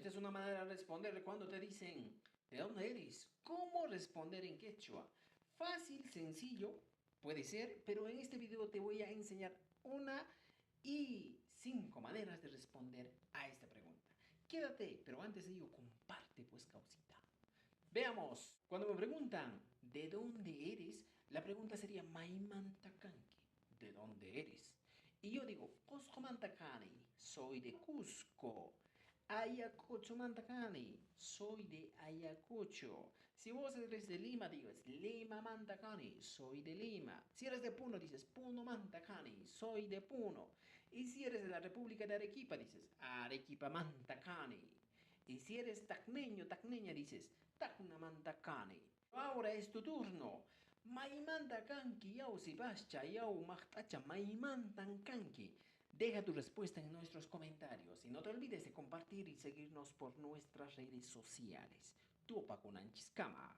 Esta es una manera de responder cuando te dicen, ¿de dónde eres? ¿Cómo responder en quechua? Fácil, sencillo, puede ser, pero en este video te voy a enseñar una y 5 maneras de responder a esta pregunta. Quédate, pero antes de ello, comparte pues causita. Veamos, cuando me preguntan ¿de dónde eres? La pregunta sería Maimantacanqui, ¿de dónde eres? Y yo digo, Cusco-Mantacani, soy de Cusco. Ayacucho-Mantacani, soy de Ayacucho. Si vos eres de Lima, dices Lima-Mantacani, soy de Lima. Si eres de Puno, dices Puno-Mantacani, soy de Puno. Y si eres de la República de Arequipa, dices Arequipa-Mantacani. Y si eres tacneño, tacneña, dices Tacna-Mantacani. Ahora es tu turno. Maimantacanqui, yau sibascha, yau mahtacha, Maimantacanqui. Deja tu respuesta en nuestros comentarios y no te olvides de compartir y seguirnos por nuestras redes sociales. Tuopa con Anchiscama.